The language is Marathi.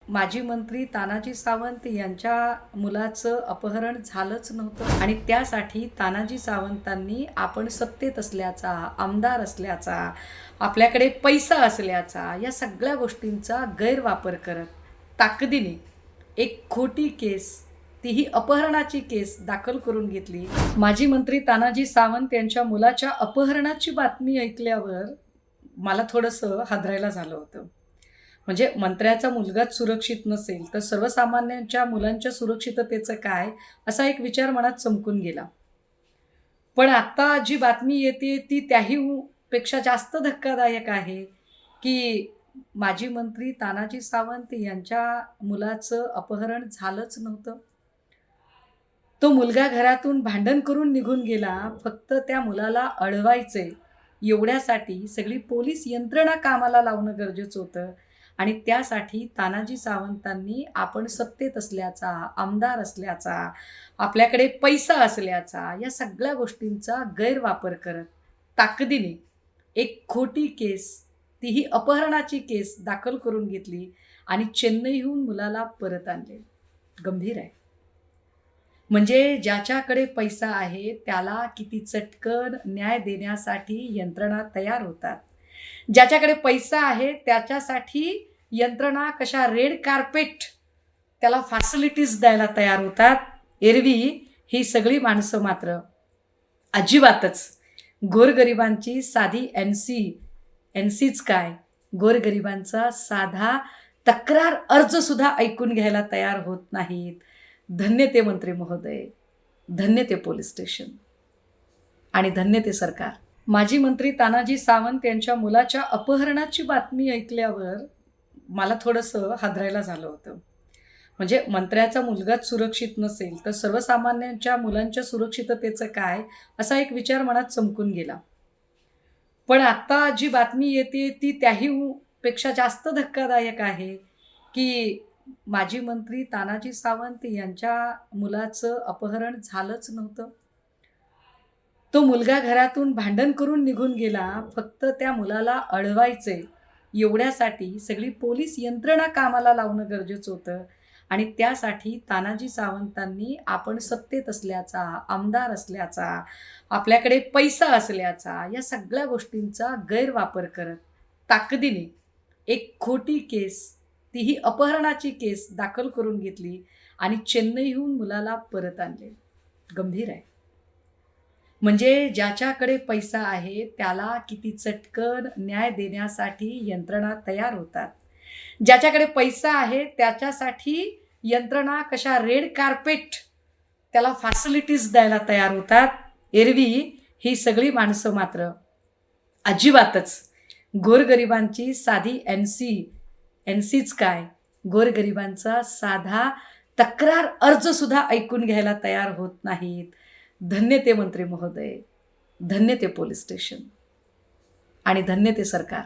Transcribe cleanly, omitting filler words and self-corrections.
माजी मंत्री तानाजी सावंत यांच्या मुलाचं अपहरण झालंच नव्हतं आणि त्यासाठी तानाजी सावंतांनी आपण सत्तेत असल्याचा, आमदार असल्याचा, आपल्याकडे पैसा असल्याचा या सगळ्या गोष्टींचा गैरवापर करत ताकदीने एक खोटी केस, तीही अपहरणाची केस दाखल करून घेतली. माजी मंत्री तानाजी सावंत यांच्या मुलाच्या अपहरणाची बातमी ऐकल्यावर मला थोडंसं हादरायला झालं होतं. म्हणजे मंत्र्याचा मुलगाच सुरक्षित नसेल तर सर्वसामान्यांच्या मुलांच्या सुरक्षिततेचं काय, असा एक विचार मनात चमकून गेला. पण आता जी बातमी येते ती त्याही पेक्षा जास्त धक्कादायक आहे की माजी मंत्री तानाजी सावंत यांच्या मुलाचं अपहरण झालंच नव्हतं. तो मुलगा घरातून भांडण करून निघून गेला. फक्त त्या मुलाला अडवायचे एवढ्यासाठी सगळी पोलीस यंत्रणा कामाला लावणं गरजेचं होतं आणि त्यासाठी तानाजी सावंतांनी आपण सत्तेत असल्याचा, आमदार असल्याचा, आपल्याकडे पैसा असल्याचा या सगळ्या गोष्टींचा गैरवापर करत ताकदीने एक खोटी केस, तीही अपहरणाची केस दाखल करून घेतली आणि चेन्नईहून मुलाला परत आणले. गंभीर आहे. म्हणजे ज्याच्याकडे पैसा आहे त्याला किती चटकन न्याय देण्यासाठी यंत्रणा तयार होतात. ज्याच्याकडे पैसा आहे त्याच्यासाठी यंत्रणा कशा रेड कार्पेट त्याला फॅसिलिटीज द्यायला तयार होतात. एरवी ही सगळी माणसं मात्र अजिबातच गोरगरिबांची साधी एनसीच काय, गोरगरिबांचा साधा तक्रार अर्जसुद्धा ऐकून घ्यायला तयार होत नाहीत. धन्य ते मंत्री महोदय, धन्य ते पोलीस स्टेशन आणि धन्य ते सरकार. माजी मंत्री तानाजी सावंत यांच्या मुलाच्या अपहरणाची बातमी ऐकल्यावर मला थोडंसं हादरायला झालं होतं. म्हणजे मंत्र्याचा मुलगाच सुरक्षित नसेल तर सर्वसामान्यांच्या मुलांच्या सुरक्षिततेचं काय, असा एक विचार मनात चमकून गेला. पण आता जी बातमी येते ती त्याही पेक्षा जास्त धक्कादायक आहे की माजी मंत्री तानाजी सावंत यांच्या मुलाचं अपहरण झालंच नव्हतं. तो मुलगा घरातून भांडण करून निघून गेला. फक्त त्या मुलाला अडवायचे एवढ्यासाठी सगळी पोलीस यंत्रणा कामाला लावणं गरजेचं होतं आणि त्यासाठी तानाजी सावंतांनी आपण सत्तेत असल्याचा, आमदार असल्याचा, आपल्याकडे पैसा असल्याचा या सगळ्या गोष्टींचा गैरवापर करत ताकदीने एक खोटी केस, तीही अपहरणाची केस दाखल करून घेतली आणि चेन्नईहून मुलाला परत आणले. गंभीर आहे. म्हणजे ज्याच्याकडे पैसा आहे त्याला किती चटकन न्याय देण्यासाठी यंत्रणा तयार होतात. ज्याच्याकडे पैसा आहे त्याच्यासाठी यंत्रणा कशा रेड कार्पेट त्याला फॅसिलिटीज द्यायला तयार होतात. एरवी ही सगळी माणसं मात्र अजिबातच गोरगरिबांची साधी एनसीच काय, गोरगरिबांचा साधा तक्रार अर्जसुद्धा ऐकून घ्यायला तयार होत नाहीत. धन्य ते मंत्री महोदय, धन्य ते पोलीस स्टेशन आणि धन्य ते सरकार.